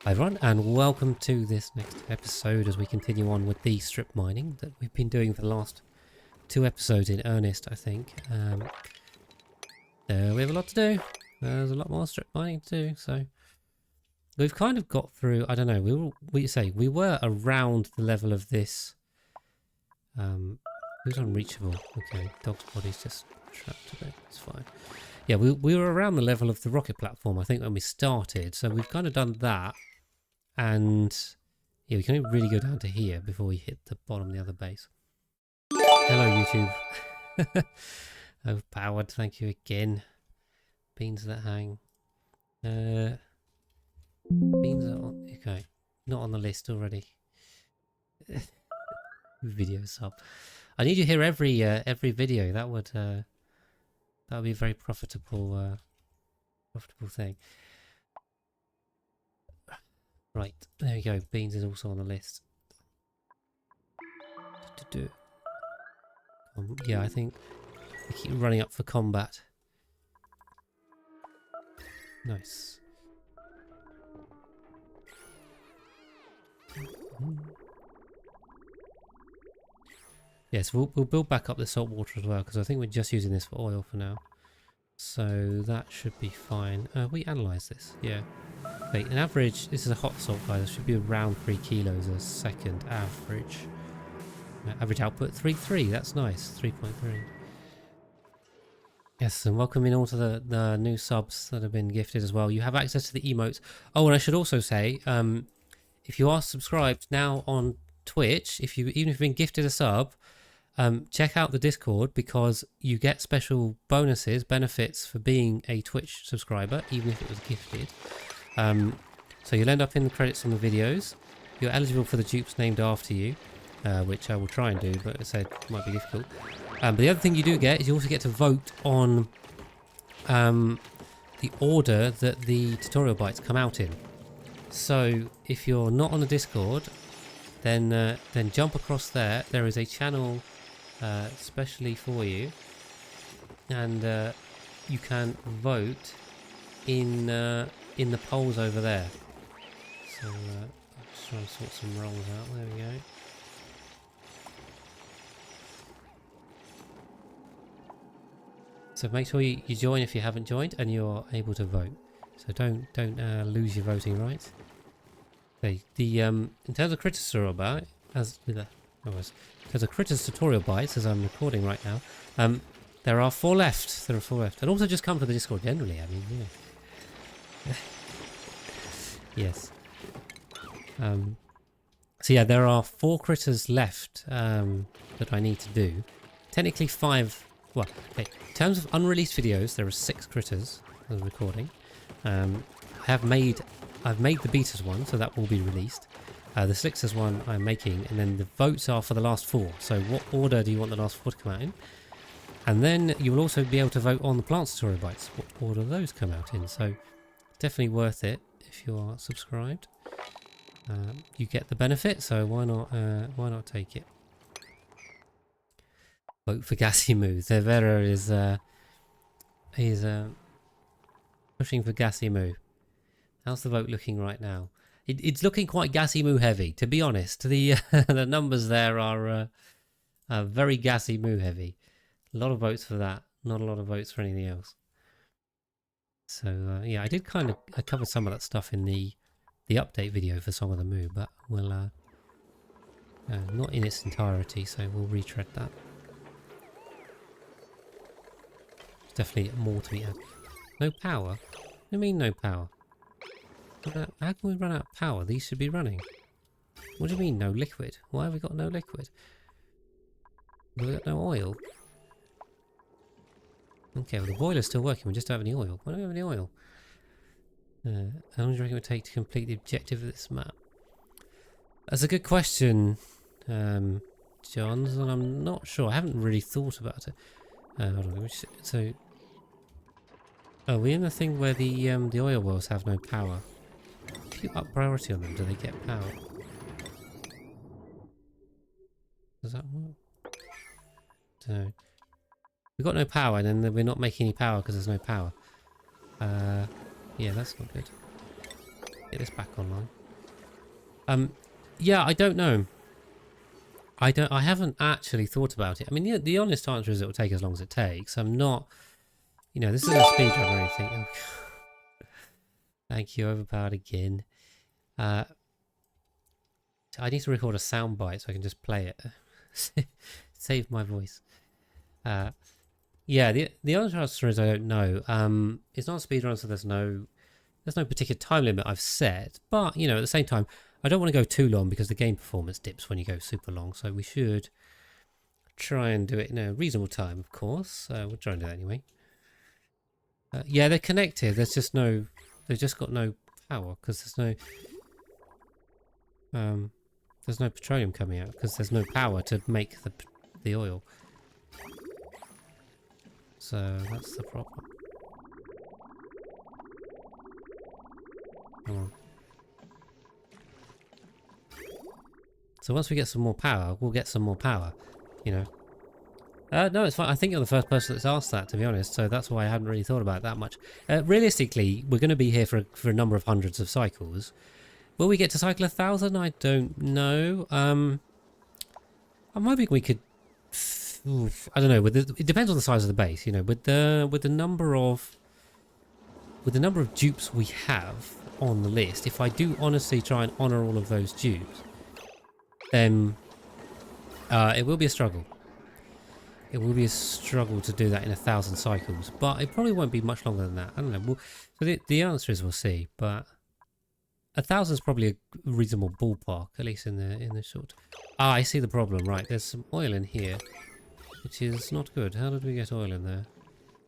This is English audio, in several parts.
Hi everyone, and welcome to this next episode as we continue on with the strip mining that we've been doing for the last 2 episodes in earnest, I think. We have a lot to do. There's a lot more strip mining to do, so we've kind of got through. I don't know. We were around the level of this. Who's unreachable? Okay, dog's body's just trapped a bit. It's fine. Yeah, we were around the level of the rocket platform, I think, when we started. So we've kind of done that. And yeah, we can only really go down to here before we hit the bottom of the other base. Hello, YouTube. Overpowered, thank you again. Beans that hang. Beans are on, okay, not on the list already. Video sub. I need you here every video. That would be a very profitable thing. Right, there we go. Beans is also on the list. Yeah, I think we keep running up for combat. Nice. Yes, we'll build back up the salt water as well, because I think we're just using this for oil for now. So that should be fine. We analyse this, yeah. Okay, an average, this is a hot salt, guys. It should be around 3 kilos a second average. Average output 3.3, that's nice. 3.3. Yes, and welcome in all to the new subs that have been gifted as well. You have access to the emotes. Oh, and I should also say, if you are subscribed now on Twitch, even if you've been gifted a sub, check out the Discord, because you get special bonuses, benefits for being a Twitch subscriber, even if it was gifted. So you'll end up in the credits on the videos. You're eligible for the dupes named after you, which I will try and do, but I said it might be difficult. But the other thing you do get is you also get to vote on the order that the tutorial bites come out in. So if you're not on the Discord, then jump across there. There is a channel specially for you, and you can vote in the polls over there. So I'm just trying to sort some roles out. There we go. So make sure you join if you haven't joined, and you're able to vote. So don't lose your voting rights. Okay, in terms of Critters tutorial bites, Critters tutorial bites, as I'm recording right now, there are 4 left. There are 4 left, and also just come for the Discord generally. I mean, yeah. Yes. So yeah, there are 4 critters left that I need to do. Technically 5. Well, okay. In terms of unreleased videos, there are 6 critters as I'm recording. I've made the beaters one, so that will be released. The Slicksters one I'm making, and then the votes are for the last 4. So what order do you want the last 4 to come out in? And then you will also be able to vote on the plant tutorial bites, what order those come out in. So definitely worth it if you are subscribed. You get the benefit, so why not take it? Vote for Gassy Moo. Severa is pushing for Gassy Moo. How's the vote looking right now? It's looking quite Gassy Moo heavy, to be honest. The the numbers there are very Gassy Moo heavy. A lot of votes for that, not a lot of votes for anything else. So yeah, I covered some of that stuff in the update video for Song of the Moo, but we'll not in its entirety, so we'll retread that. There's definitely more to be added. No power? What do you mean no power? How can we run out of power? These should be running. What do you mean no liquid? Why have we got no liquid? We've got no oil. Okay, well the boiler's still working, we just don't have any oil. Why don't we have any oil? How long do you reckon it would take to complete the objective of this map? That's a good question, Johns, and I'm not sure. I haven't really thought about it. Hold on, so... Oh, we're in the thing where the oil wells have no power. If you up priority on them, do they get power? Does that work? Don't know. We've got no power, and then we're not making any power because there's no power. Yeah, that's not good. Get this back online. Yeah, I don't know. I haven't actually thought about it. I mean, the honest answer is it will take as long as it takes. I'm not, you know, this isn't a speedrun or anything. Oh, thank you, overpowered again. I need to record a sound bite so I can just play it. Save my voice. Yeah, the honest answer is I don't know. It's not a speedrun, so there's no particular time limit I've set. But, you know, at the same time, I don't want to go too long because the game performance dips when you go super long. So we should try and do it in a reasonable time, of course. We'll try and do that anyway. Yeah, they're connected. There's just no... They've just got no power because there's no petroleum coming out because there's no power to make the oil. So that's the problem. Come on. So once we get some more power, we'll get some more power, you know. No, it's fine. I think you're the first person that's asked that, to be honest, so that's why I hadn't really thought about it that much. Realistically, we're going to be here for a number of hundreds of cycles. Will we get to cycle 1,000? I don't know. I'm hoping we could... I don't know. It depends on the size of the base, you know. With the number of dupes we have on the list, if I do honestly try and honour all of those dupes, then it will be a struggle. It will be a struggle to do that in 1,000 cycles, but it probably won't be much longer than that. I don't know. So the answer is we'll see, but 1,000 is probably a reasonable ballpark, at least in the short. Ah, I see the problem. Right, there's some oil in here, which is not good. How did we get oil in there?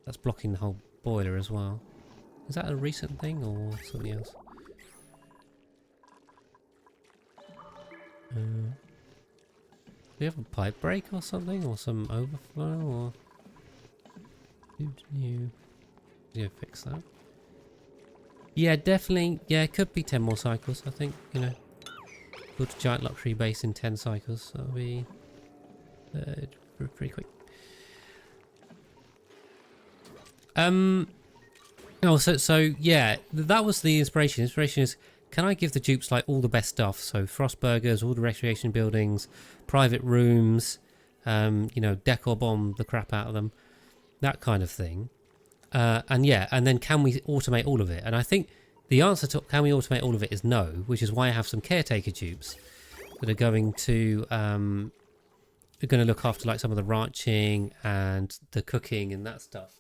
That's blocking the whole boiler as well. Is that a recent thing or something else? Do we have a pipe break or something, or some overflow, or you fix that? Yeah, definitely. Yeah, it could be 10 more cycles. I think, you know, build a giant luxury base in 10 cycles. That'll be pretty quick. Oh, so yeah, that was the inspiration. Inspiration is, can I give the dupes like all the best stuff? So frost burgers, all the recreation buildings, private rooms, you know, decor bomb the crap out of them, that kind of thing. And yeah, and then can we automate all of it? And I think the answer to can we automate all of it is no, which is why I have some caretaker dupes that are going to look after like some of the ranching and the cooking and that stuff.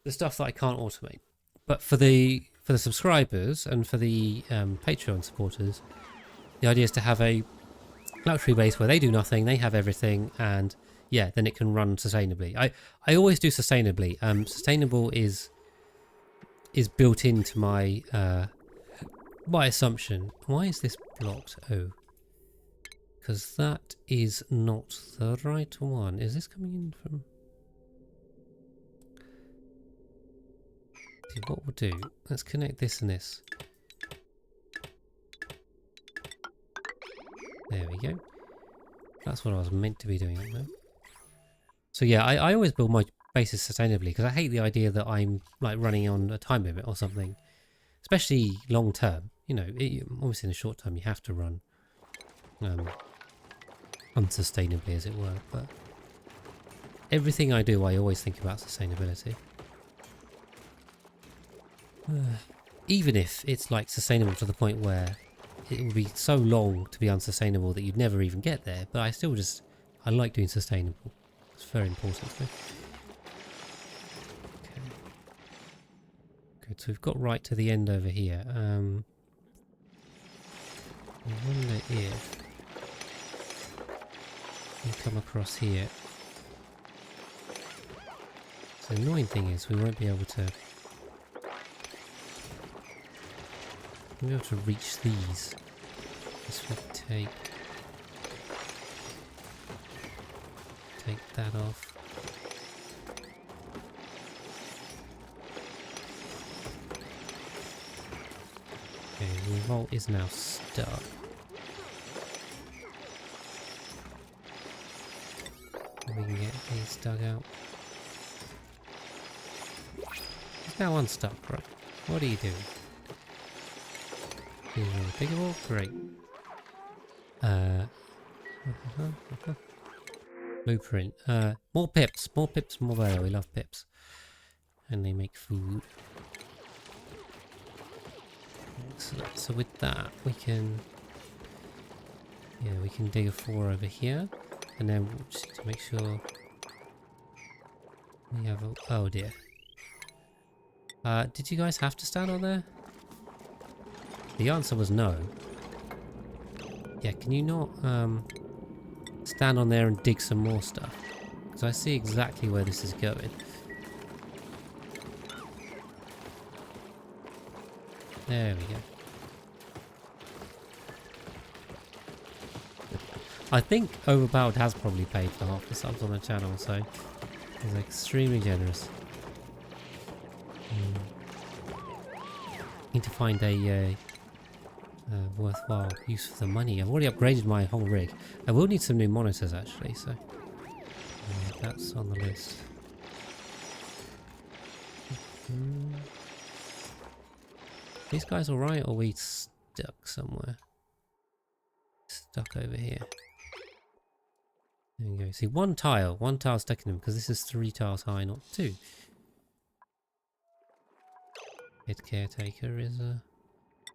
The stuff that I can't automate. But for the subscribers and for the Patreon supporters, the idea is to have a luxury base where they do nothing, they have everything, and yeah, then it can run sustainably. I always do sustainably. Sustainable is built into my my assumption. Why is this blocked? Oh, because that is not the right one. Is this coming in from? See, what we'll do? Let's connect this and this. There we go. That's what I was meant to be doing up there. So yeah, I always build my bases sustainably because I hate the idea that I'm like running on a time limit or something, especially long term. You know, obviously in the short term you have to run unsustainably, as it were. But everything I do, I always think about sustainability. Even if it's like sustainable to the point where it would be so long to be unsustainable that you'd never even get there, but I like doing sustainable. It's very important to me. Okay. Good, so we've got right to the end over here. I wonder if we come across here. So the annoying thing is we won't be able to reach these. This would take that off. Okay, the vault is now stuck. We can get these dug out. It's now unstuck, right? What are you doing? These are diggable. Great. Uh, blueprint. More pips. More pips, more better. We love pips. And they make food. Excellent. So with that, we can... Yeah, we can dig a 4 over here. And then just to make sure... We have a... Oh dear. Did you guys have to stand on there? The answer was no. Yeah, can you not stand on there and dig some more stuff? Because I see exactly where this is going. There we go. I think Overpowered has probably paid for half the subs on the channel, so he's extremely generous. Need to find a worthwhile use for the money. I've already upgraded my whole rig. I will need some new monitors actually, so that's on the list. These guys alright, or are we stuck somewhere? Stuck over here. There we go. See, one tile stuck in them because this is 3 tiles high, not 2. Head caretaker is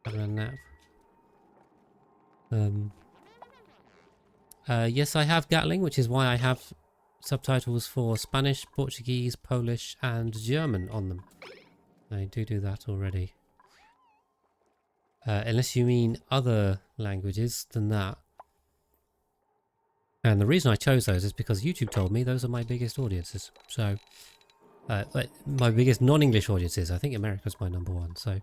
having a nap. Yes, I have Gatling, which is why I have subtitles for Spanish, Portuguese, Polish, and German on them. I do that already. Unless you mean other languages than that. And the reason I chose those is because YouTube told me those are my biggest audiences. So, my biggest non-English audiences. I think America's my #1. So,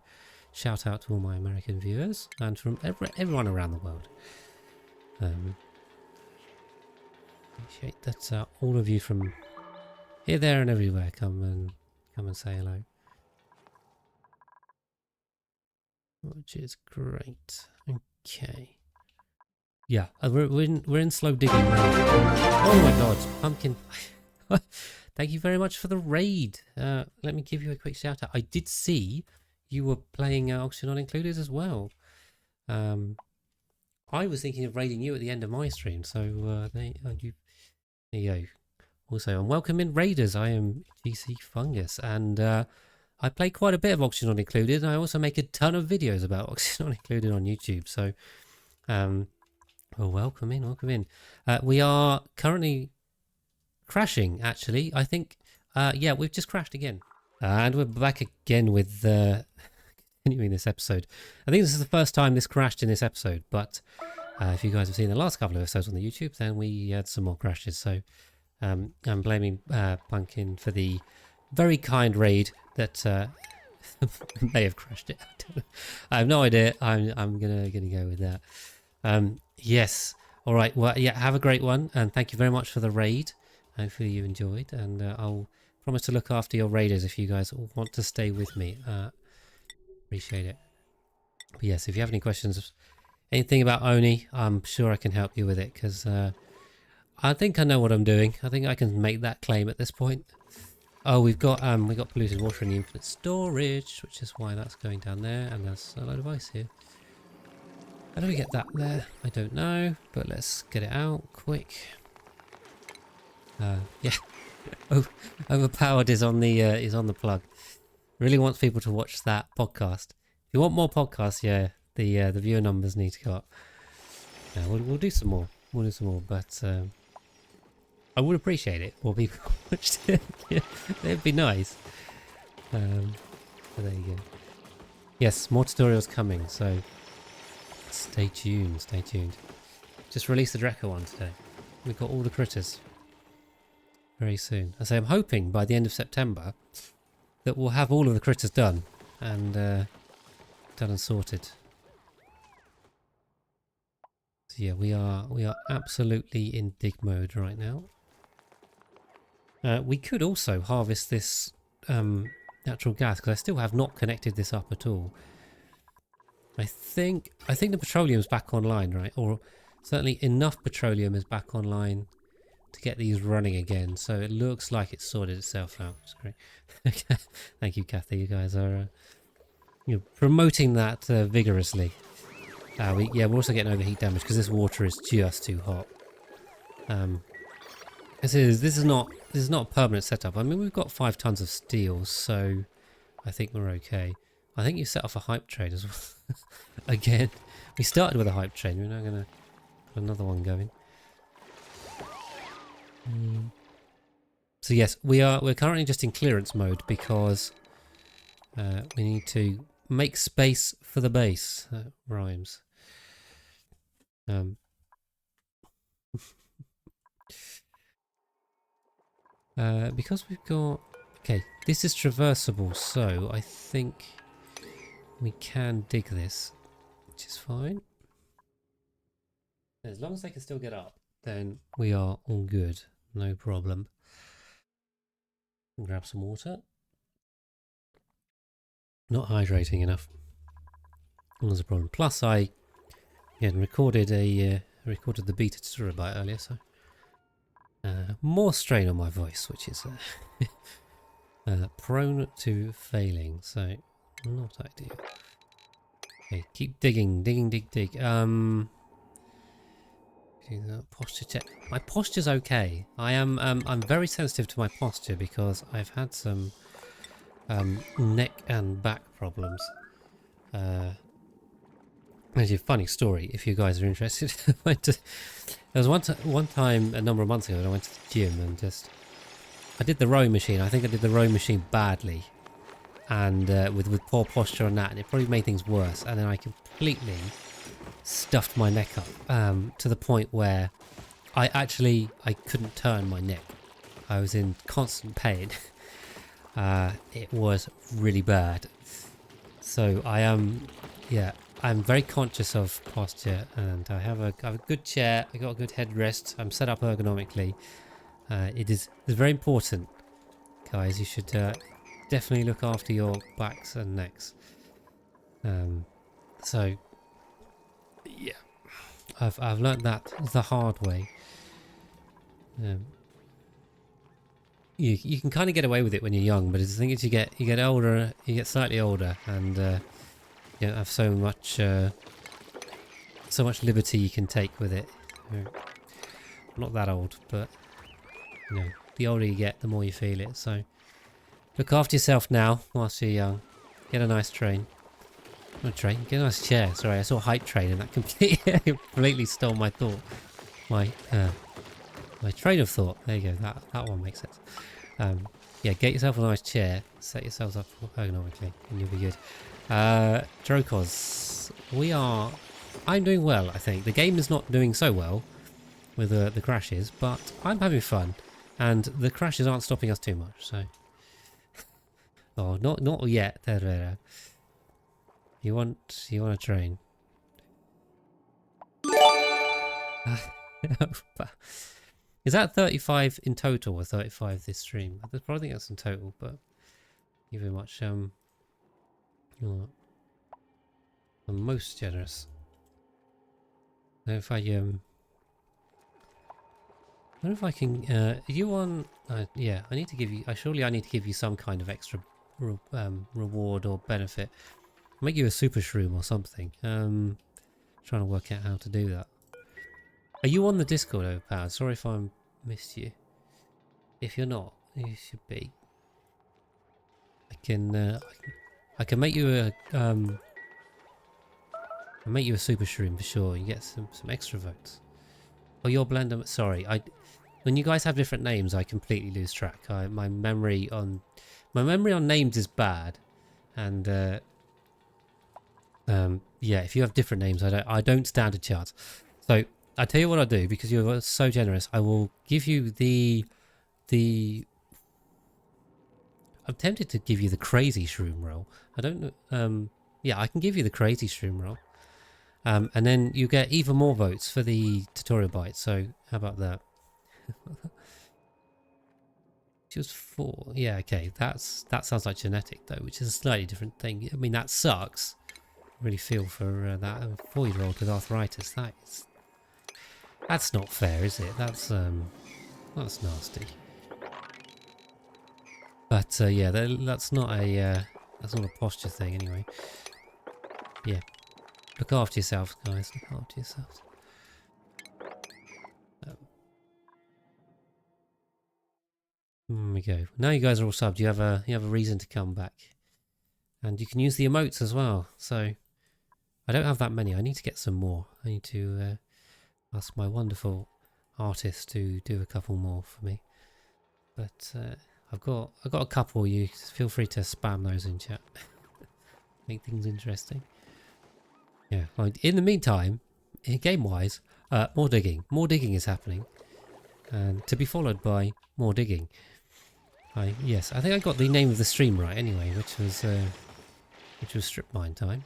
shout out to all my American viewers and from everyone around the world. Appreciate that all of you from here, there, and everywhere come and say hello, which is great. Okay. Yeah, we're in slow digging mode. Oh my god, pumpkin! Thank you very much for the raid. Let me give you a quick shout out. I did see you were playing Auction Not Included as well. I was thinking of raiding you at the end of my stream, so there you go. Also, I'm welcoming raiders. I am GC Fungus, and I play quite a bit of Auction Not Included. And I also make a ton of videos about Auction Not Included on YouTube. So, well, welcome in. We are currently crashing. Actually, I think, yeah, we've just crashed again, and we're back again with continuing this episode. I think this is the first time this crashed in this episode, but if you guys have seen the last couple of episodes on the YouTube, then we had some more crashes. So I'm blaming Pumpkin for the very kind raid that may have crashed it. I have no idea. I'm gonna go with that. Yes. All right. Well, yeah. Have a great one, and thank you very much for the raid. Hopefully you enjoyed, and I'll promise to look after your raiders if you guys want to stay with me. Appreciate it. But yes, if you have any questions, anything about Oni, I'm sure I can help you with it, because I think I know what I'm doing. I think I can make that claim at this point. Oh, we got polluted water in the infinite storage, which is why that's going down there, and there's a load of ice here. How do we get that there? I don't know, but let's get it out quick. Yeah. Oh, Overpowered is on the plug. Really wants people to watch that podcast. If you want more podcasts, yeah, the viewer numbers need to go up. Yeah, we'll do some more. We'll do some more, but I would appreciate it. More people watched it. Yeah, it'd be nice. So there you go. Yes, more tutorials coming. So stay tuned. Stay tuned. Just released the Drekka one today. We've got all the critters very soon. I say I'm hoping by the end of September that we'll have all of the critters done and done and sorted. So yeah, we are absolutely in dig mode right now. We could also harvest this natural gas, because I still have not connected this up at all. I think the petroleum's back online, right? Or certainly enough petroleum is back online to get these running again. So it looks like it's sorted itself out. It's great. Thank you, Kathy. You guys are you're promoting that vigorously. We're also getting overheat damage because this water is just too hot. This is not a permanent setup. I mean, we've got 5 tons of steel, so I think we're okay. I think you set off a hype train as well. Again, we started with a hype train. We're now gonna put another one going. So yes, we're currently just in clearance mode because we need to make space for the base. That rhymes. Because we've got... Okay, this is traversable, so I think we can dig this, which is fine. As long as they can still get up, then we are all good. No problem. Grab some water. Not hydrating enough. That's a problem. Plus, I recorded the beta tutorial about earlier, so more strain on my voice, which is prone to failing. So not ideal. Okay, keep digging, dig. Posture check. My posture's okay. I'm very sensitive to my posture because I've had some neck and back problems. Actually, a funny story if you guys are interested. There was one time a number of months ago when I went to the gym and I did the rowing machine. I think I did the rowing machine badly, and with poor posture on that, and it probably made things worse. And then I completely stuffed my neck up to the point where I couldn't turn my neck. I was in constant pain. It was really bad. So I'm very conscious of posture, and I have a good chair. I got a good headrest. I'm set up ergonomically. It's very important, guys. You should definitely look after your backs and necks. So yeah, I've learnt that the hard way. You can kind of get away with it when you're young, but the thing is, you get older, you get slightly older, and you don't have so much liberty you can take with it. I'm not that old, but the older you get, the more you feel it. So look after yourself now whilst you're young. Get a nice train. Not a train, get a nice chair. Sorry, I saw hype train and that completely stole my thought. My train of thought. There you go. That one makes sense. Get yourself a nice chair. Set yourselves up ergonomically, and you'll be good. Drokos, I'm doing well, I think. The game is not doing so well with the crashes, but I'm having fun, and the crashes aren't stopping us too much. So, oh, not yet. You want a train? Is that 35 in total or 35 this stream? I probably think that's in total, but you very much you're the most generous. Now if I wonder if I can you want yeah, I need to give you I need to give you some kind of extra reward or benefit. Make you a super shroom or something. Trying to work out how to do that. Are you on the Discord, Overpowered? Sorry if I missed you. If you're not, you should be. I can make you a I'll make you a super shroom for sure. You get some extra votes. Oh, your blender. Sorry, when you guys have different names, I completely lose track. My memory on names is bad, and yeah, if you have different names, I don't stand a chance. So I tell you what I'll do, because you're so generous. I will give you the. I'm tempted to give you the crazy shroom roll. I don't know. Yeah, I can give you the crazy shroom roll. And then you get even more votes for the tutorial bite. So how about that? Just 4. Yeah, okay. That sounds like genetic though, which is a slightly different thing. I mean, that sucks. I really feel for that 4-year-old with arthritis. That's not fair, is it? That's nasty. But yeah, that's not a posture thing anyway. Yeah. Look after yourselves, guys. Look after yourselves. There we go. Now you guys are all subbed. You have a reason to come back, and you can use the emotes as well. So I don't have that many. I need to get some more. I need to ask my wonderful artist to do a couple more for me. But I've got a couple. You feel free to spam those in chat. Make things interesting. Yeah. Well, in the meantime, game-wise, more digging. More digging is happening, and to be followed by more digging. Yes, I think I got the name of the stream right anyway, which was strip mine time.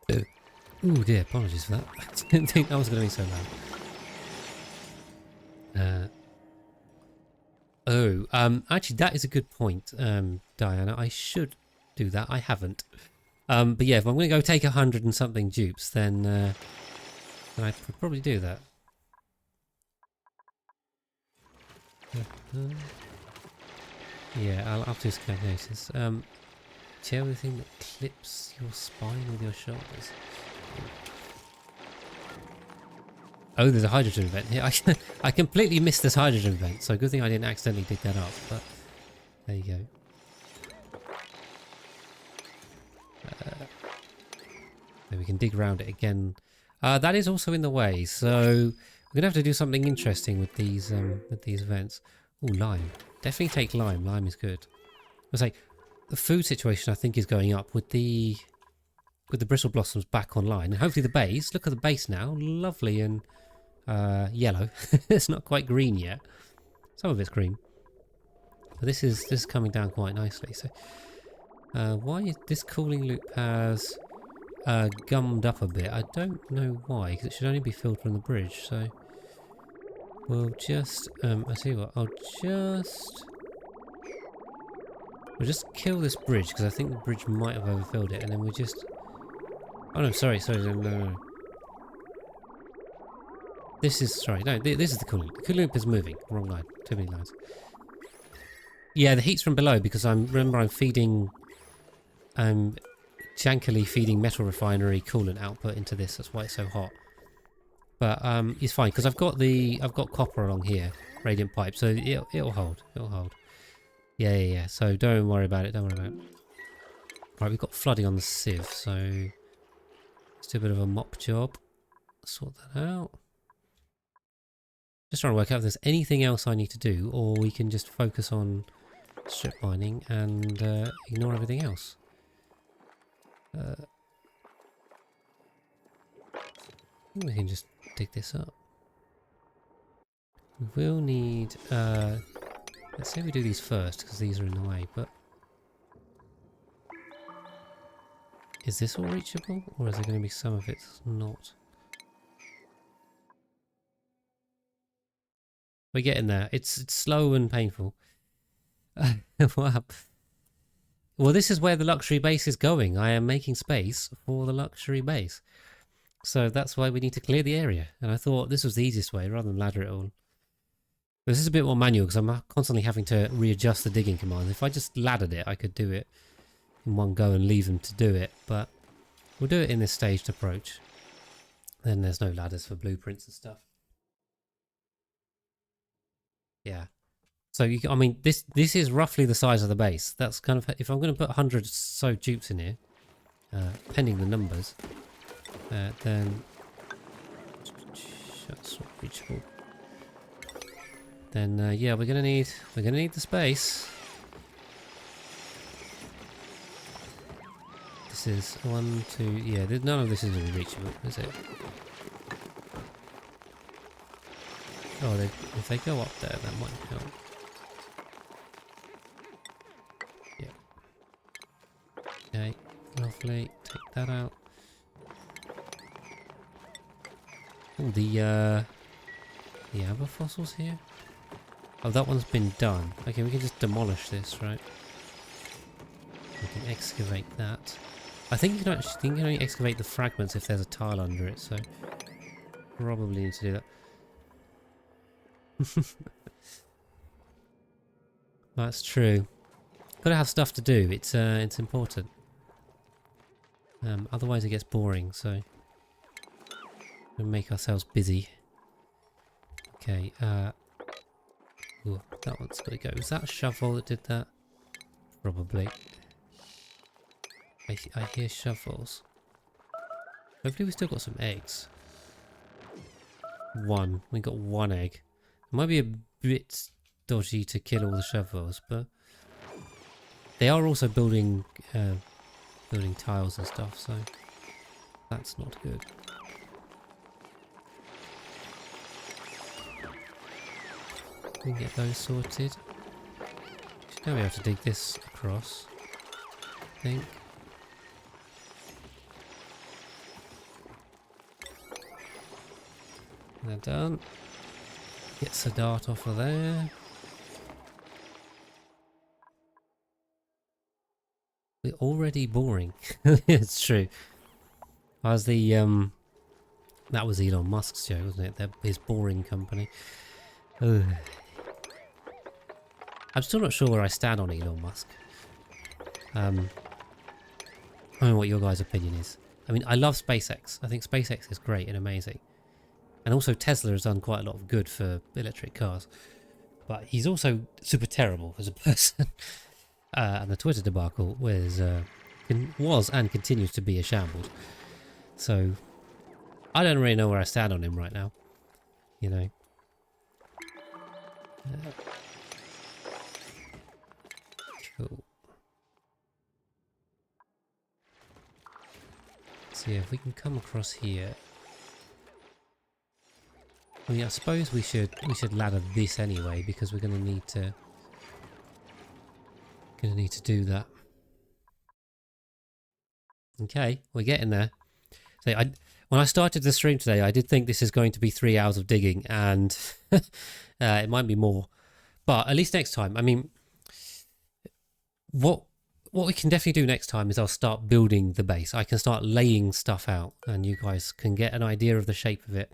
Oh dear, apologies for that. I didn't think that was going to be so loud. Actually, that is a good point, Diana. I should do that. I haven't. But yeah, if I'm going to go take 100 and something dupes, then I could probably do that. Yeah, I'll have to notice. Chair the thing that clips your spine with your shoulders. Oh, there's a hydrogen vent here. I completely missed this hydrogen vent, so good thing I didn't accidentally dig that up, but there you go. Then we can dig around it again. That is also in the way, so we're gonna have to do something interesting with these vents. Oh, lime. Definitely take lime. Lime is good. I say the food situation I think is going up with the bristle blossoms back online, and hopefully the base. Look at the base now, lovely and yellow. It's not quite green yet. Some of it's green, but this is coming down quite nicely. So why is this cooling loop has gummed up a bit? I don't know why, because it should only be filled from the bridge. So we'll just I tell you what, we'll just kill this bridge, because I think the bridge might have overfilled it, and then we'll just... Oh no, sorry, no. This is, sorry, no, this is the cooling loop. The cooling loop is moving. Wrong line. Too many lines. Yeah, the heat's from below, because remember I'm feeding... jankily feeding metal refinery coolant output into this. That's why it's so hot. But it's fine, because I've got copper along here, radiant pipe, so it'll hold. It'll hold. Yeah. So don't worry about it. Right, we've got flooding on the sieve, so let's do a bit of a mop job. Sort that out. Just trying to work out if there's anything else I need to do, or we can just focus on strip mining and ignore everything else. I think we can just dig this up. We'll need... let's say we do these first, because these are in the way, but... Is this all reachable, or is there going to be some of it not? We're getting there. It's slow and painful. Well, this is where the luxury base is going. I am making space for the luxury base. So that's why we need to clear the area. And I thought this was the easiest way, rather than ladder it all. This is a bit more manual, because I'm constantly having to readjust the digging command. If I just laddered it, I could do it in one go and leave them to do it. But we'll do it in this staged approach. Then there's no ladders for blueprints and stuff. Yeah. So I mean, this is roughly the size of the base. That's kind of, if I'm going to put 100 so dupes in here, pending the numbers, then that's not reachable. Then yeah, we're gonna need the space. This is 1, 2. Yeah, none of this is really reachable, is it? Oh, if they go up there, that might help. Yeah. Okay, lovely. Take that out. Oh, the other fossils here. Oh, that one's been done. Okay, we can just demolish this, right? We can excavate that. I think you can only excavate the fragments if there's a tile under it, so probably need to do that. That's true. Gotta have stuff to do. It's important. Otherwise it gets boring, so we'll make ourselves busy. Okay, ooh, that one's got to go. Was that a shovel that did that? Probably. I hear shovels. Hopefully we still got some eggs. One. We got one egg. It might be a bit dodgy to kill all the shovels, but they are also building building tiles and stuff, so that's not good. We can get those sorted. Should now be able to dig this across, I think. They're done. Get Sadat off of there. We're already boring. It's true. As the that was Elon Musk's show, wasn't it? His boring company. Ugh. I'm still not sure where I stand on Elon Musk. I don't know what your guys' opinion is. I mean, I love SpaceX. I think SpaceX is great and amazing. And also Tesla has done quite a lot of good for electric cars. But he's also super terrible as a person. And the Twitter debacle was and continues to be a shambles. So I don't really know where I stand on him right now. You know. Cool. So yeah, if we can come across here. I mean, I suppose we should ladder this anyway because we're gonna need to do that. Okay, we're getting there. So when I started the stream today, I did think this is going to be 3 hours of digging, and it might be more. But at least next time, I mean, what we can definitely do next time is I'll start building the base. I can start laying stuff out, and you guys can get an idea of the shape of it.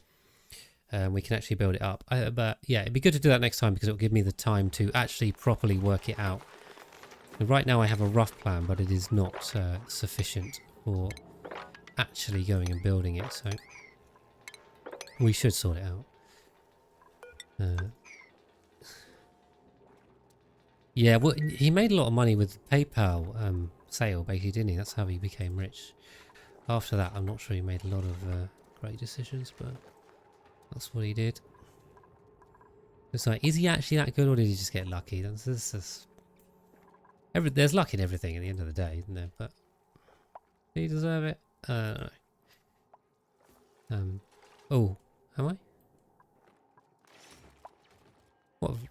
We can actually build it up. But yeah, it'd be good to do that next time because it'll give me the time to actually properly work it out. And right now I have a rough plan, but it is not sufficient for actually going and building it, so we should sort it out. Yeah, well, he made a lot of money with PayPal sale, basically, didn't he? That's how he became rich. After that, I'm not sure he made a lot of great decisions, but that's what he did. It's like, is he actually that good, or did he just get lucky? There's luck in everything at the end of the day, isn't there? But do you deserve it? No. Oh, am I?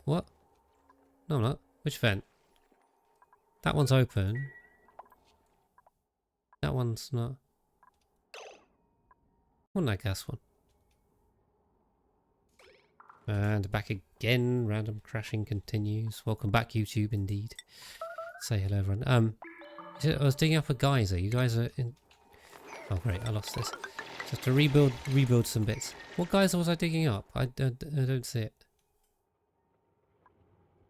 What? No, I'm not. Which vent? That one's open. That one's not. Wasn't that gas one? And back again. Random crashing continues. Welcome back, YouTube, indeed. Say hello, everyone. I was digging up a geyser. You guys are in... Oh, great. I lost this. Just have to rebuild some bits. What geyser was I digging up? I don't see it.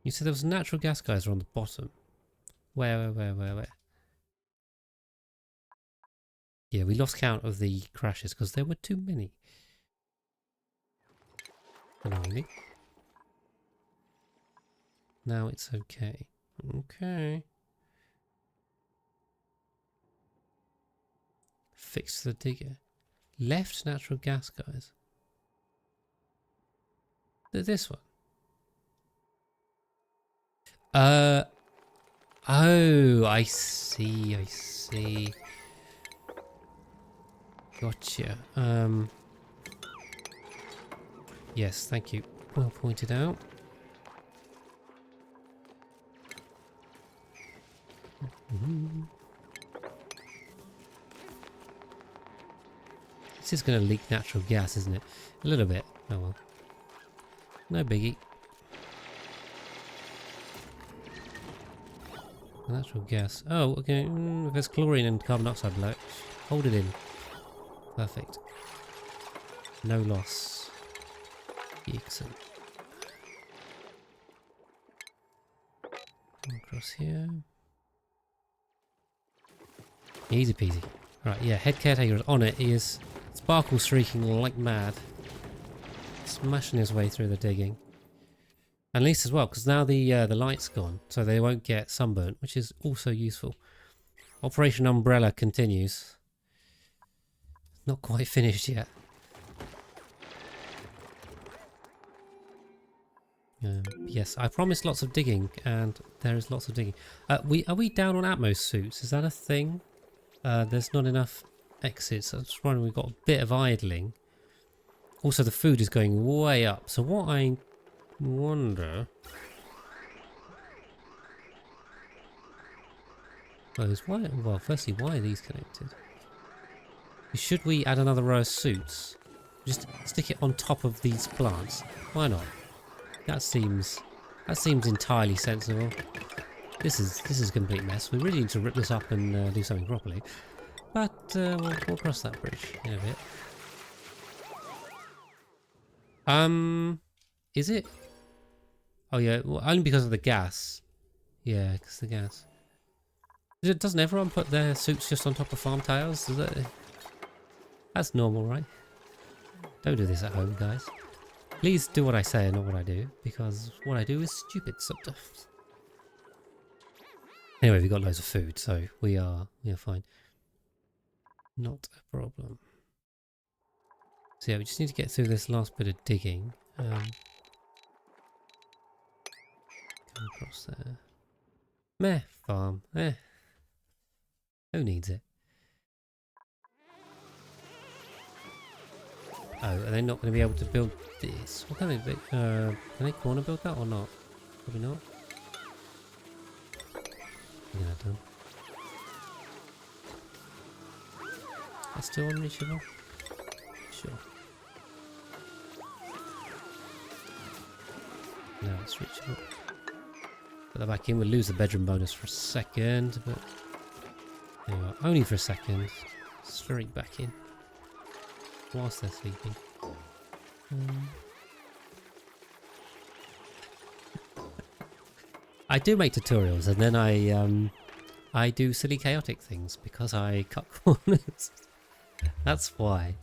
You said there was a natural gas geyser on the bottom. Where? Yeah, we lost count of the crashes because there were too many. Annoyingly. Now it's okay. Okay. Fix the digger. Left natural gas, guys. This one. Oh, I see. Gotcha. Yes, thank you. Well pointed out. This is going to leak natural gas, isn't it? A little bit. Oh well. No biggie. Natural gas. Oh, okay. If there's chlorine and carbon dioxide below it, hold it in. Perfect. No loss. Excellent. Come across here. Easy peasy. Right, yeah, head caretaker is on it. He is sparkle streaking like mad. Smashing his way through the digging. And at least as well, because now the light's gone, so they won't get sunburnt, which is also useful. Operation Umbrella continues. Not quite finished yet. Yes, I promised lots of digging, and there is lots of digging. Are we down on Atmos suits? Is that a thing? There's not enough exits. I was just wondering, we've got a bit of idling. Also, the food is going way up. So what I wonder... is why, well, firstly, why are these connected? Should we add another row of suits? Just stick it on top of these plants. Why not? That seems entirely sensible. This is a complete mess. We really need to rip this up and do something properly. But we'll cross that bridge in a bit. Is it? Oh yeah, well, only because of the gas. Yeah, because the gas. Doesn't everyone put their suits just on top of farm tiles? That's normal, right? Don't do this at home, guys. Please do what I say and not what I do, because what I do is stupid sometimes. Anyway, we've got loads of food, so we are fine. Not a problem. So yeah, we just need to get through this last bit of digging. Come across there. Meh, farm. Who needs it? Oh, are they not going to be able to build this? What kind of can they corner build that or not? Probably not. Get that done. That's still unreachable? Sure. No, it's reachable. Put that back in. We'll lose the bedroom bonus for a second, but there you are. Only for a second. Straight back in. Whilst they're sleeping. I do make tutorials and then I do silly chaotic things because I cut corners. That's why.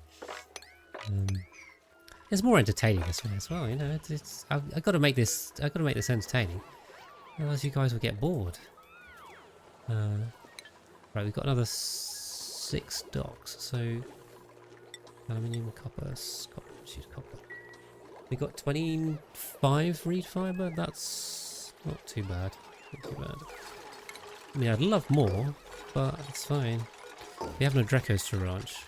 It's more entertaining this way as well, you know. I've got to make this. I've got to make this entertaining, otherwise you guys will get bored. Right, we've got another 6 docks. So aluminium, copper, copper. We got 25 reed fibre. That's not too bad. Not too bad. I mean, I'd love more, but it's fine. We have no Drecos to ranch.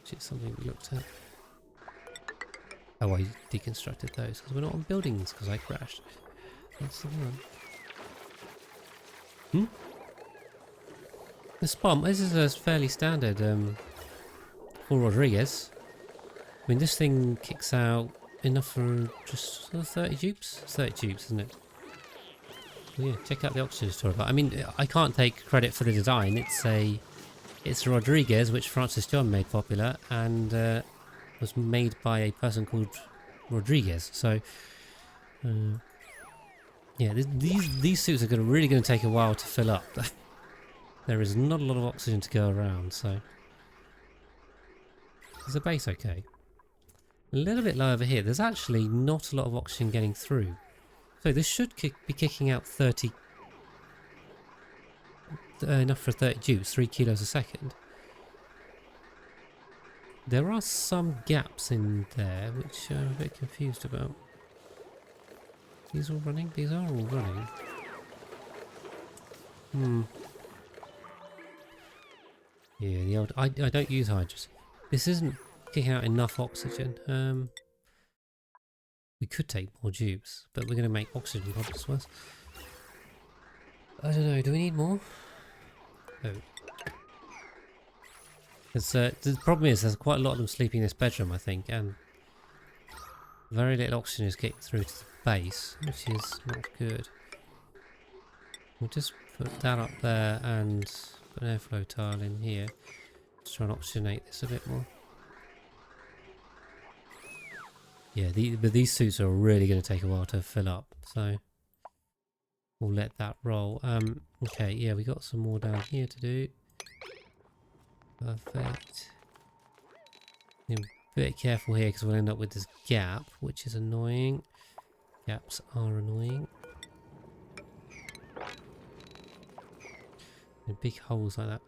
Which is something we looked at. Oh, I deconstructed those because we're not on buildings because I crashed. That's the one. This bomb, this is a fairly standard for Rodriguez. I mean, this thing kicks out enough for just 30 dupes? It's 30 dupes, isn't it? Yeah, check out the oxygen store. But I mean, I can't take credit for the design. It's Rodriguez, which Francis John made popular, and was made by a person called Rodriguez. So, yeah, these suits are really going to take a while to fill up. There is not a lot of oxygen to go around, so is the base okay? A little bit low over here. There's actually not a lot of oxygen getting through. So this should be kicking out 30... enough for 30 dupes, 3 kilos a second. There are some gaps in there, which I'm a bit confused about. These all running? These are all running. Yeah, the old... I don't use hydros. This isn't kicking out enough oxygen. We could take more tubes, but we're going to make oxygen problems worse. I don't know, do we need more? Oh. The problem is there's quite a lot of them sleeping in this bedroom, I think, and very little oxygen is getting through to the base, which is not good. We'll just put that up there and put an airflow tile in here to try and oxygenate this a bit more. Yeah, but these suits are really going to take a while to fill up, so we'll let that roll. Okay, yeah, we got some more down here to do. Perfect. Be a bit careful here because we'll end up with this gap, which is annoying. Gaps are annoying. And big holes like that.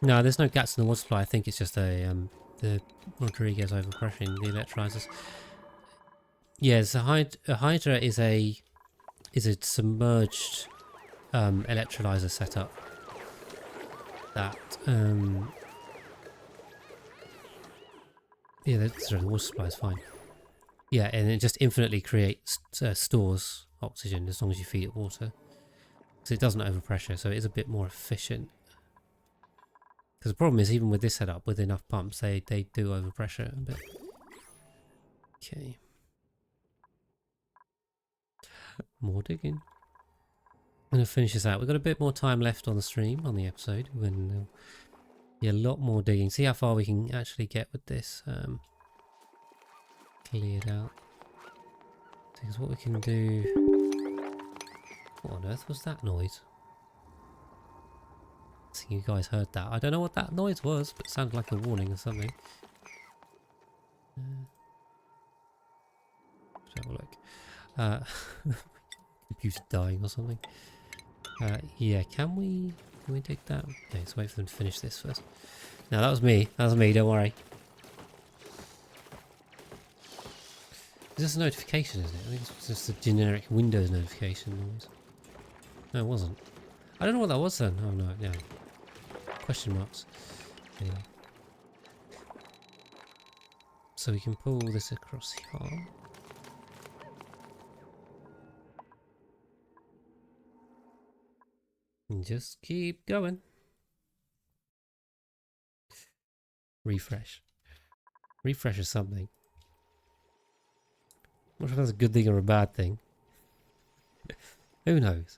No, there's no gaps in the water supply. I think it's just a the Rodriguez overpressuring the electrolyzers. Yes, a Hydra is a submerged electrolyzer setup that yeah, sorry, the water supply is fine. Yeah, and it just infinitely creates stores oxygen as long as you feed it water. So it doesn't overpressure, so it is a bit more efficient. Because the problem is, even with this setup, with enough pumps, they do overpressure a bit. Okay. More digging. I'm going to finish this out. We've got a bit more time left on the stream, on the episode. When be a lot more digging. See how far we can actually get with this. Cleared out. Because what we can do... What on earth was that noise? I think you guys heard that. I don't know what that noise was, but it sounded like a warning or something. Let's have a look. Computer dying or something. Yeah, can we dig that? Okay, let's wait for them to finish this first. No, that was me. That was me, don't worry. Is this a notification, isn't it? I think it's just a generic Windows notification noise. No, it wasn't. I don't know what that was then. Oh no, yeah. Question marks. Anyway. So we can pull this across here. And just keep going. Refresh. Refresh is something. I'm not sure if that's a good thing or a bad thing. Who knows?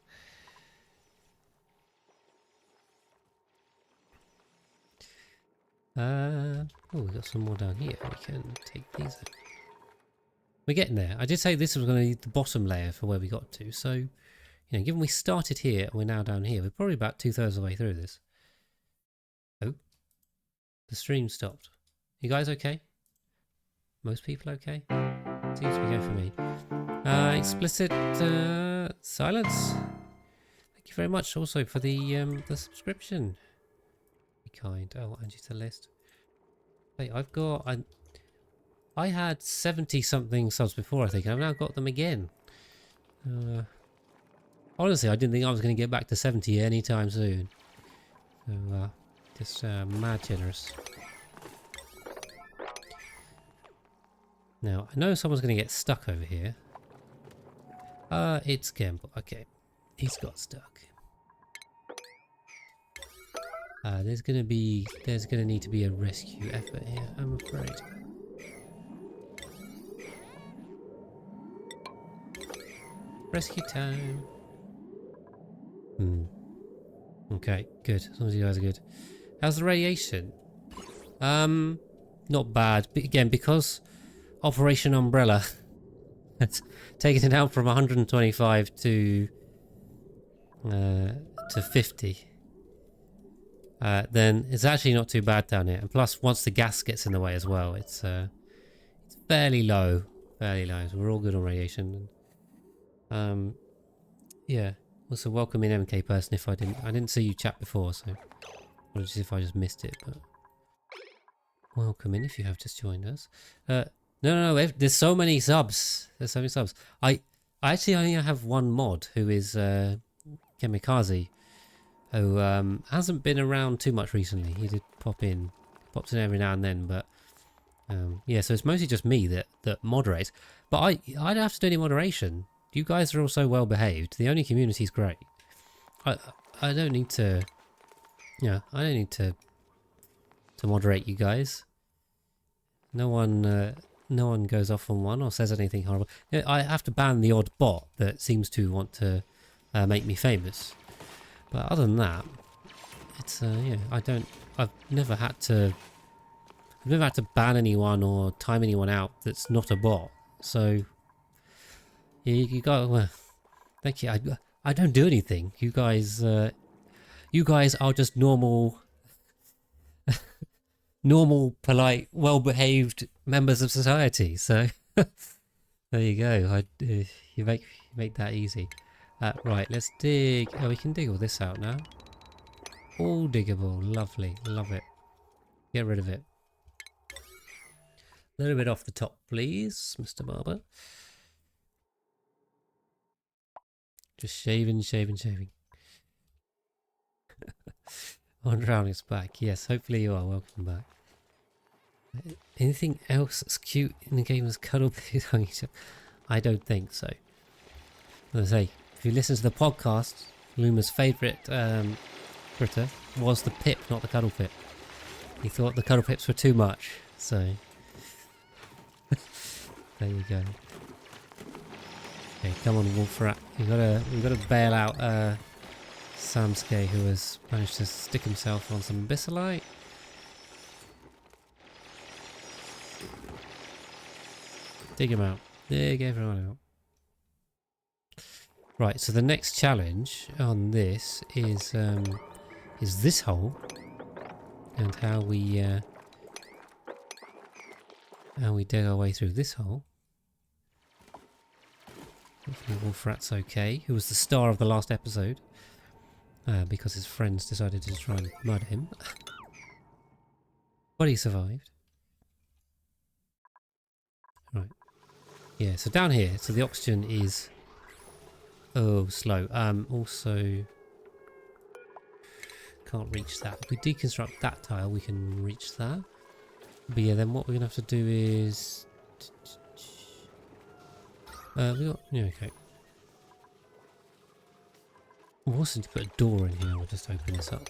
Oh, we've got some more down here. We can take these out. We're getting there. I did say this was going to be the bottom layer for where we got to. So, you know, given we started here and we're now down here, we're probably about 2/3 of the way through this. Oh, the stream stopped. You guys okay? Most people okay? Seems to be going for me. Explicit silence. Thank you very much also for the subscription. Be kind. Oh, add you to the list. Hey, I had 70 something subs before, I think. I've now got them again. Honestly, I didn't think I was going to get back to 70 anytime soon. So, just mad generous. Now, I know someone's going to get stuck over here. It's Gamble. Okay, he's got stuck. There's going to need to be a rescue effort here, I'm afraid. Rescue time. Okay, good. As long as you guys are good. How's the radiation? Not bad. But again, because Operation Umbrella it's taken it down from 125 to 50. Then it's actually not too bad down here. And plus, once the gas gets in the way as well, it's fairly low. Fairly low. So we're all good on radiation. Yeah. Also, welcome in MK person. If I didn't see you chat before, so apologies if I just missed it. But welcome in if you have just joined us. No. There's so many subs. There's so many subs. I actually only have one mod who is Kamikaze, who hasn't been around too much recently. He did pops in every now and then, but yeah. So it's mostly just me that moderates. But I don't have to do any moderation. You guys are all so well behaved. The only community's great. I don't need to. Yeah, I don't need to moderate you guys. No one goes off on one or says anything horrible. You know, I have to ban the odd bot that seems to want to make me famous. But other than that, it's yeah. I've never had to ban anyone or time anyone out that's not a bot. So you got well, Thank you. I don't do anything. You guys are just normal, polite, well-behaved members of society. So there you go. You make that easy. Right, let's dig. Oh, we can dig all this out now. All diggable. Lovely. Love it. Get rid of it. A little bit off the top, please, Mr. Barber. Just shaving. On Drowning's back. Yes, hopefully you are. Welcome back. Anything else that's cute in the game as cuddle pigs on each other? I don't think so. As I say, if you listen to the podcast, Luma's favourite critter was the pip, not the cuddle pip. He thought the cuddle pips were too much, so there you go. Okay, come on, Wolfrat. We've got to bail out Samsuke, who has managed to stick himself on some abyssalite. Dig him out. Dig everyone out. Right, so the next challenge on this is this hole and how we dig our way through this hole. Hopefully Wolfrat's okay, who was the star of the last episode because his friends decided to try and murder him. But he survived. Right. Yeah, so down here, so the oxygen is slow. Also can't reach that. If we deconstruct that tile, we can reach that. But yeah, then what we're gonna have to do is okay. We'll also need to put a door in here. We'll just open this up.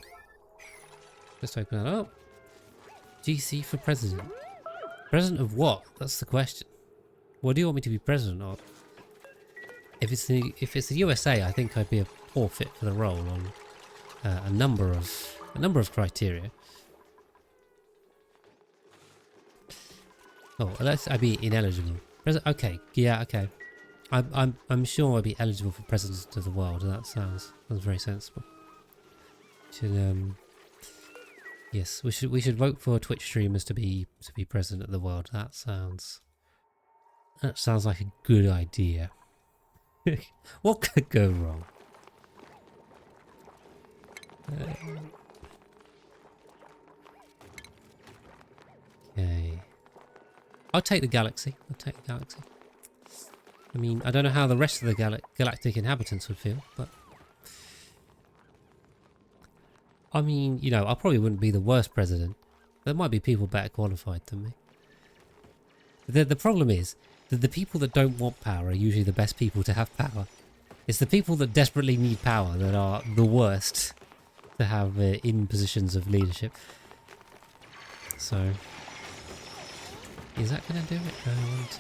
Just open that up. GC for president. President of what? That's the question. What do you want me to be president of? If it's the USA, I think I'd be a poor fit for the role on a number of criteria. Oh, I'd be ineligible. Okay, yeah, okay. I'm sure I'd be eligible for president of the world. That sounds very sensible. Yes, we should vote for Twitch streamers to be president of the world. That sounds like a good idea. What could go wrong? Okay. I'll take the galaxy. I mean, I don't know how the rest of the galactic inhabitants would feel, but I mean, you know, I probably wouldn't be the worst president. There might be people better qualified than me. The problem is that the people that don't want power are usually the best people to have power. It's the people that desperately need power that are the worst to have in positions of leadership. So, is that going to do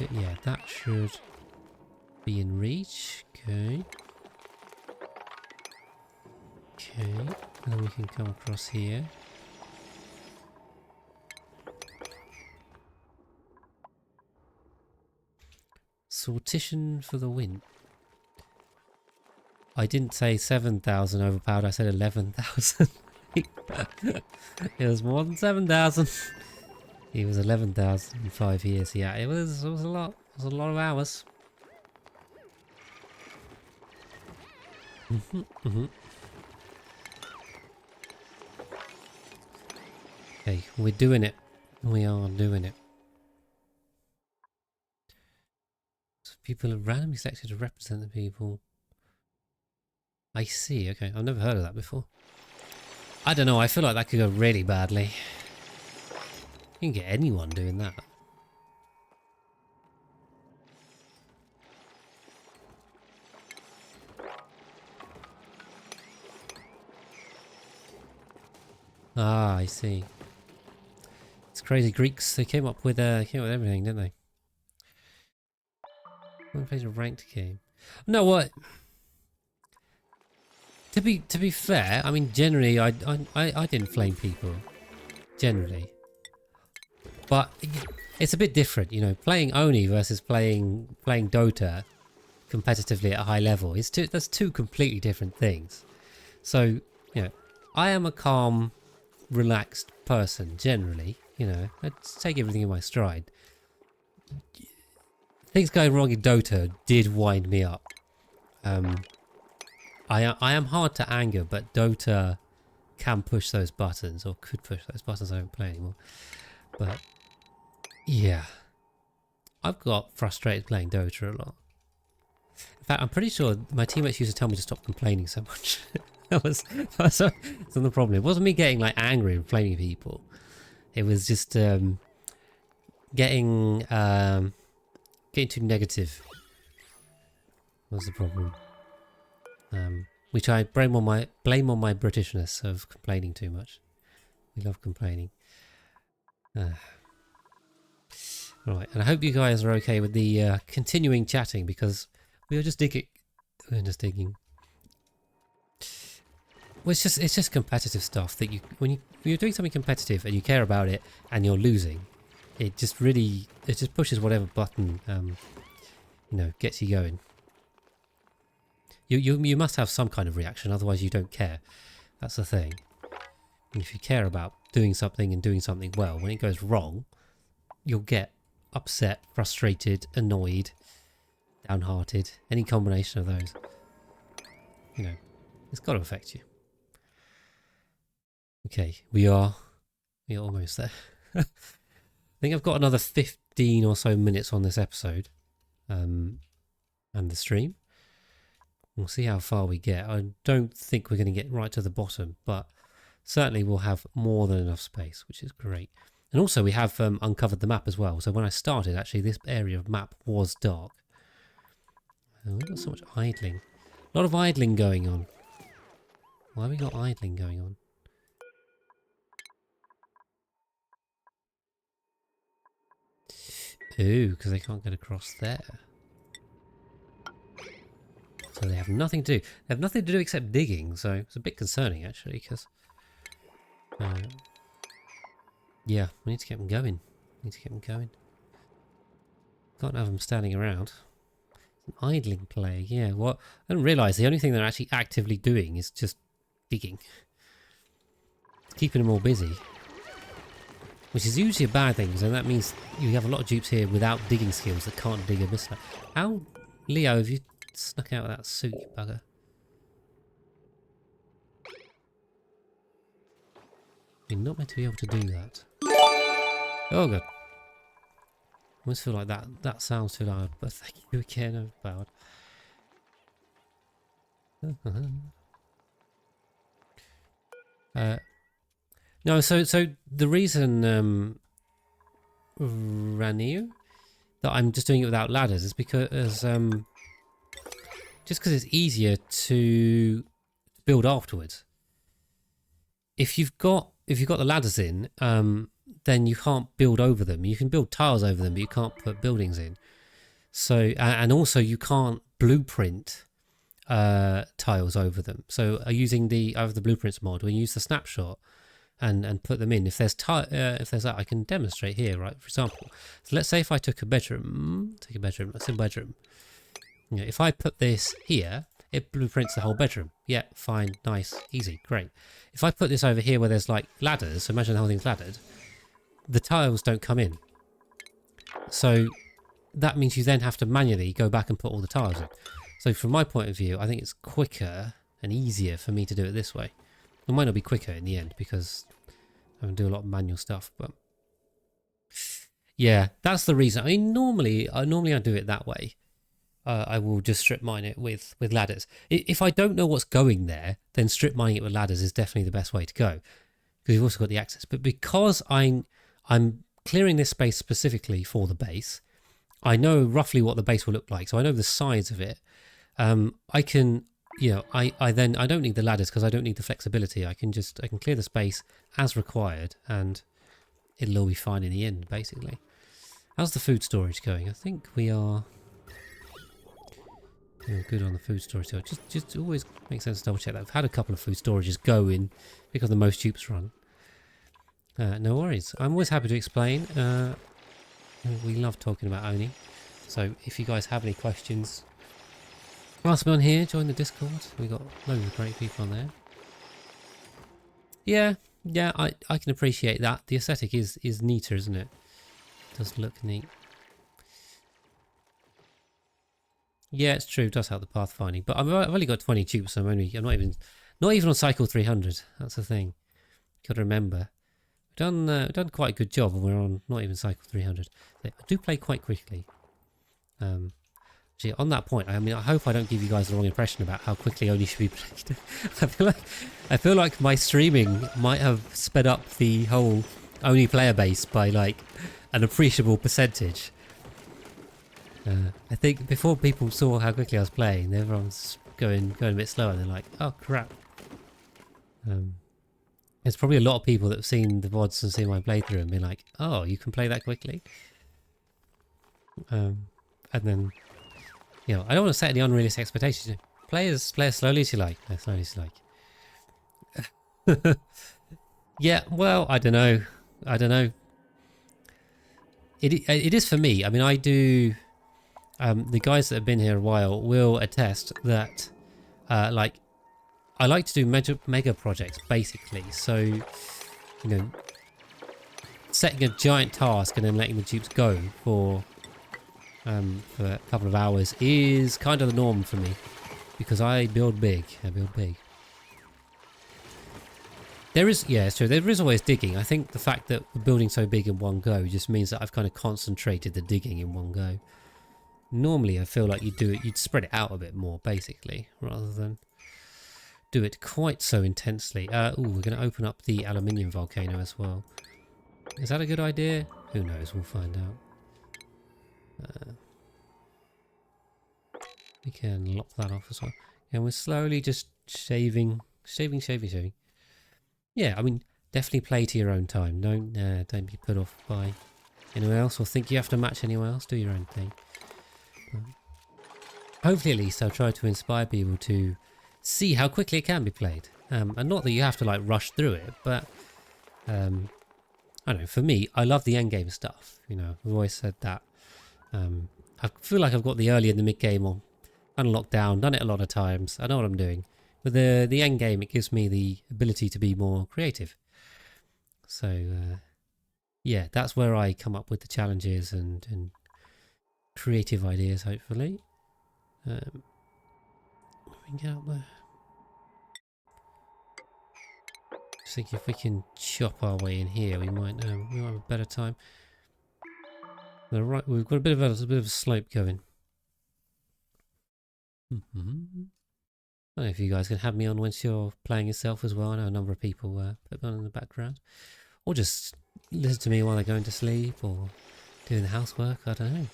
it? Yeah, that should be in reach. Okay. Okay, and then we can come across here. Sortition for the win. I didn't say 7,000 overpowered, I said 11,000. It was more than 7,000. It was 11,000 in 5 years. Yeah, it was a lot. It was a lot of hours. Okay, we're doing it. We are doing it. So people are randomly selected to represent the people. I see, okay. I've never heard of that before. I don't know, I feel like that could go really badly. You can get anyone doing that. Ah, I see. It's crazy. Greeks, they came up with everything, didn't they? One plays a ranked game. No, what? To be fair, I mean, generally, I didn't flame people, generally, but it's a bit different, you know. Playing Oni versus playing Dota, competitively at a high level. That's two completely different things. So, you know, I am a calm, relaxed person generally. You know, I just take everything in my stride. Things going wrong in Dota did wind me up. I am hard to anger, but Dota can push those buttons, or could push those buttons. I don't play anymore. But yeah, I've got frustrated playing Dota a lot. In fact, I'm pretty sure my teammates used to tell me to stop complaining so much. That's the problem. It wasn't me getting like angry and blaming people. It was just getting too negative was the problem. Which I blame on my Britishness of complaining too much. We love complaining. Right, and I hope you guys are okay with the continuing chatting, because we are just digging. We're just digging. Well, it's just competitive stuff that when you're doing something competitive and you care about it and you're losing, it just pushes whatever button gets you going. You must have some kind of reaction, otherwise you don't care. That's the thing. And if you care about doing something and doing something well, when it goes wrong, you'll get upset, frustrated, annoyed, downhearted, any combination of those. You know, it's got to affect you. Okay, we're almost there. I think I've got another 15 or so minutes on this episode, and the stream. We'll see how far we get. I don't think we're going to get right to the bottom, but certainly we'll have more than enough space, which is great. And also we have uncovered the map as well. So when I started, actually, this area of map was dark. We've got so much idling. A lot of idling going on. Why have we got idling going on? Ooh, because they can't get across there. So they have nothing to do. They have nothing to do except digging, so it's a bit concerning actually, because yeah, we need to get them going. Can't have them standing around. It's an idling play, yeah. Well, I didn't realise the only thing they're actually actively doing is just digging. It's keeping them all busy. Which is usually a bad thing, so that means you have a lot of dupes here without digging skills that can't dig a missile. How, Leo, have you snuck out of that suit, you bugger? You're not meant to be able to do that. Oh god. I almost feel like that sounds too loud, but thank you again, Bowed. No, so the reason Ranu, that I'm just doing it without ladders is because just because it's easier to build afterwards. If you've got the ladders in, then you can't build over them. You can build tiles over them, but you can't put buildings in. So and also you can't blueprint tiles over them. So using the blueprints mod, we use the snapshot and put them in. If there's that, I can demonstrate here, right? For example, so let's say if I took a bedroom, let's say bedroom. You know, if I put this here, it blueprints the whole bedroom. Yeah, fine, nice, easy, great. If I put this over here where there's like ladders, so imagine the whole thing's laddered, the tiles don't come in. So that means you then have to manually go back and put all the tiles in. So from my point of view, I think it's quicker and easier for me to do it this way. It might not be quicker in the end because I do a lot of manual stuff, but yeah, that's the reason. I mean, normally I do it that way. I will just strip mine it with ladders. If I don't know what's going there, then strip mining it with ladders is definitely the best way to go, because you've also got the access. But because I'm clearing this space specifically for the base, I know roughly what the base will look like, so I know the size of it. I can, I don't need the ladders because I don't need the flexibility. I can clear the space as required, and it'll all be fine in the end, basically. How's the food storage going? I think we are good on the food storage. So just always makes sense to double check that. I've had a couple of food storages go in because the most tubes run. No worries. I'm always happy to explain. We love talking about Oni. So if you guys have any questions, Ask me on here, join the Discord. We got loads of great people on there. Yeah, I can appreciate that. The aesthetic is neater, isn't it? It does look neat. Yeah, it's true. It does help the pathfinding, but I've only got 20 tubes, so I'm not even on cycle 300. That's the thing. Got to remember. We've done quite a good job, and we're on not even cycle 300. I do play quite quickly. Gee, on that point, I mean, I hope I don't give you guys the wrong impression about how quickly Oni should be played. I feel like my streaming might have sped up the whole Oni player base by like an appreciable percentage. I think before people saw how quickly I was playing, everyone's going a bit slower. And they're like, "Oh crap!" There's probably a lot of people that have seen the VODs and seen my playthrough and been like, "Oh, you can play that quickly." And then, you know, I don't want to set any unrealistic expectations. Play as slowly as you like. Play as slowly as you like. Yeah, well, I don't know. It is for me. I mean, I do. The guys that have been here a while will attest that, like, I like to do mega projects basically. So, you know, setting a giant task and then letting the dupes go for a couple of hours is kind of the norm for me, because I build big. There is, yeah, it's true. There is always digging. I think the fact that we're building so big in one go just means that I've kind of concentrated the digging in one go. Normally, I feel like you'd spread it out a bit more, basically, rather than do it quite so intensely. Ooh, we're going to open up the aluminium volcano as well. Is that a good idea? Who knows? We'll find out. We can lop that off as well. And we're slowly just shaving. Yeah, I mean, definitely play to your own time. Don't be put off by anyone else or think you have to match anyone else. Do your own thing. Hopefully, at least, I'll try to inspire people to see how quickly it can be played. And not that you have to like rush through it, but I don't know. For me, I love the end game stuff. You know, I've always said that. I feel like I've got the early and the mid game on unlocked down, done it a lot of times. I know what I'm doing. But the end game, it gives me the ability to be more creative. So yeah, that's where I come up with the challenges and creative ideas. Hopefully, we can get up there. I think if we can chop our way in here, we might have a better time. Right, we've got a bit of a slope going. I don't know if you guys can have me on once you're playing yourself as well. I know a number of people put me on in the background, or just listen to me while they're going to sleep or doing the housework. I don't know.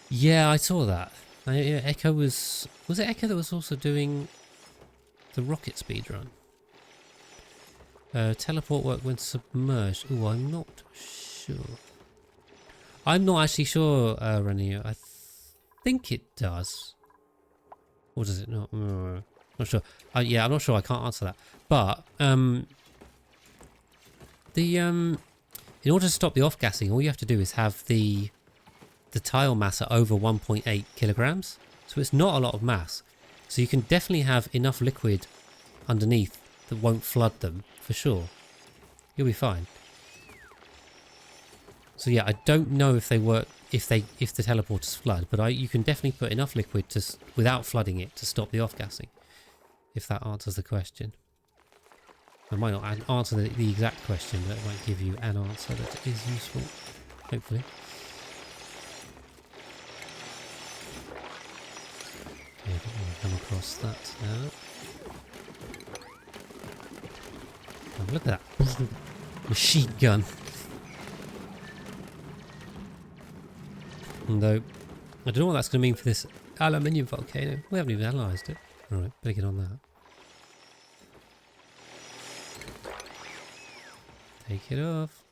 Yeah, I saw that. Yeah, Echo was it Echo that was also doing the rocket speed run? Teleport work when submerged. Oh, I'm not sure. I'm not actually sure, Renier. I think it does. Or does it not? Not sure. Yeah, I'm not sure. I can't answer that. But in order to stop the off-gassing, all you have to do is have the tile mass at over 1.8 kilograms. So it's not a lot of mass. So you can definitely have enough liquid underneath that won't flood them, for sure. You'll be fine. So yeah, I don't know if they work, if the teleporters flood, but you can definitely put enough liquid without flooding it to stop the off-gassing, if that answers the question. I might not answer the exact question, but it might give you an answer that is useful, hopefully. Okay, come across that now. Oh, look at that machine gun. Though I don't know what that's going to mean for this aluminium volcano. We haven't even analysed it. Alright, better get on that. Take it off.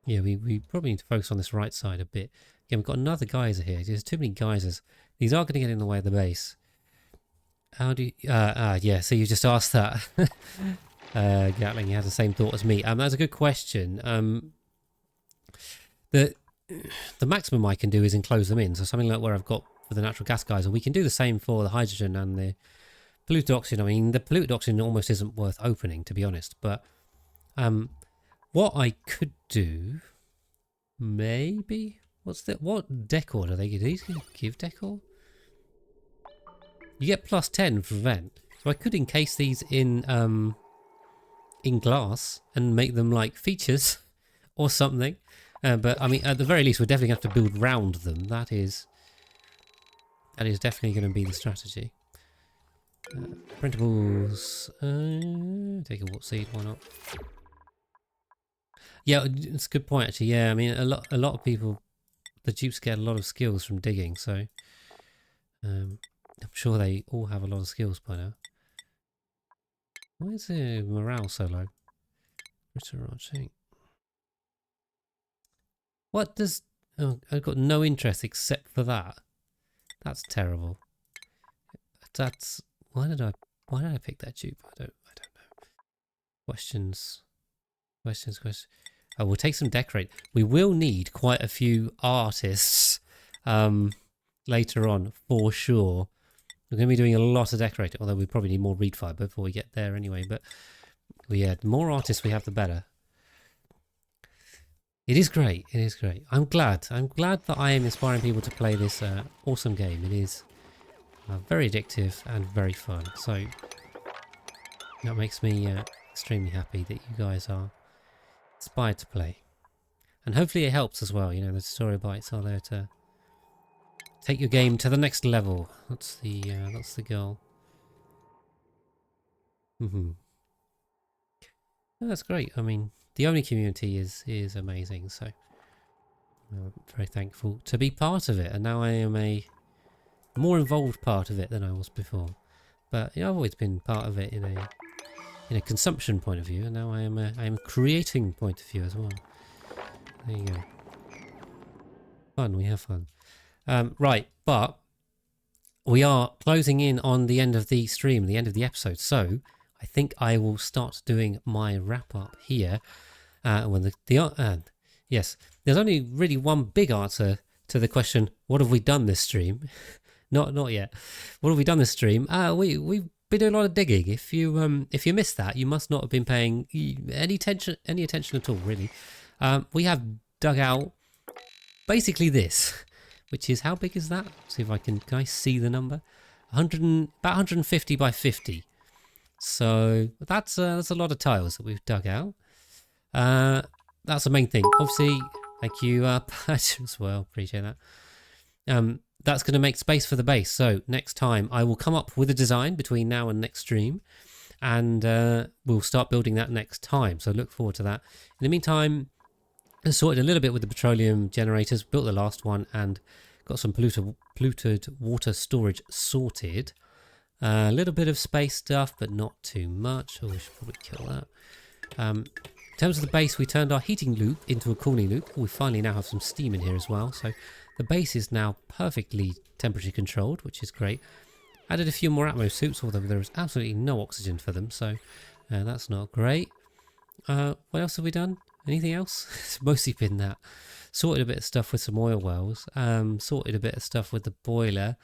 Yeah, we probably need to focus on this right side a bit. Again, we've got another geyser here. There's too many geysers. These are going to get in the way of the base. How do you... yeah, so you just asked that. Gatling, you had the same thought as me. That's a good question. the maximum I can do is enclose them in. So something like where I've got for the natural gas geyser, we can do the same for the hydrogen and the polluted oxygen. I mean, the polluted oxygen almost isn't worth opening, to be honest. But what I could do, maybe, what decor do they give? These give decor? You get +10 for vent. So I could encase these in glass and make them like features or something. But I mean, at the very least, we're definitely going to have to build round them. That is definitely going to be the strategy. Printables. Take a wart seed. Why not? Yeah, it's a good point actually. Yeah, I mean, a lot of people, the dupes get a lot of skills from digging, so I'm sure they all have a lot of skills by now. Why is the morale so low? What does... Oh, I've got no interest except for that. That's terrible. That's... Why did I pick that dupe? I don't know. Questions. Oh, we'll take some decorate. We will need quite a few artists later on, for sure. We're going to be doing a lot of decorating, although we probably need more reed fibre before we get there anyway. But yeah, the more artists we have, the better. It is great. It is great. I'm glad that I am inspiring people to play this awesome game. It is very addictive and very fun. So that makes me extremely happy that you guys are inspired to play. And hopefully it helps as well. You know, the tutorial bites are there to take your game to the next level. That's the goal. That's great. I mean, the Omni community is amazing, so I'm very thankful to be part of it, and now I am a more involved part of it than I was before. But you know, I've always been part of it in a consumption point of view, and now I am a creating point of view as well. There you go. Fun, we have fun. Right, but we are closing in on the end of the stream, the end of the episode, so I think I will start doing my wrap up here. When yes, there's only really one big answer to the question: what have we done this stream? not yet. What have we done this stream? We've been doing a lot of digging. If you missed that, you must not have been paying any attention at all, really. We have dug out basically this, which is, how big is that? Let's see if can I see the number? About 150 by 50. So that's a lot of tiles that we've dug out. That's the main thing. Obviously, thank you, Patch, as well. Appreciate that. That's going to make space for the base. So next time I will come up with a design between now and next stream, and we'll start building that next time. So look forward to that. In the meantime, I sorted a little bit with the petroleum generators, built the last one, and got some polluted water storage sorted. A little bit of space stuff, but not too much. Oh, we should probably kill that. In terms of the base, we turned our heating loop into a cooling loop. We finally now have some steam in here as well. So the base is now perfectly temperature controlled, which is great. Added a few more Atmo suits, although there is absolutely no oxygen for them. So that's not great. What else have we done? Anything else? It's mostly been that. Sorted a bit of stuff with some oil wells. Sorted a bit of stuff with the boiler.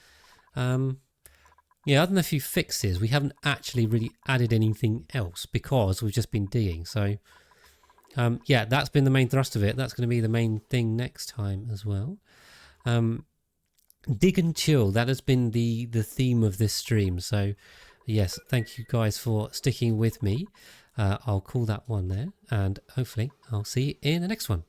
Yeah, other than a few fixes, we haven't actually really added anything else because we've just been digging. So, yeah, that's been the main thrust of it. That's going to be the main thing next time as well. Dig and chill. That has been the theme of this stream. So, yes, thank you guys for sticking with me. I'll call that one there, and hopefully I'll see you in the next one.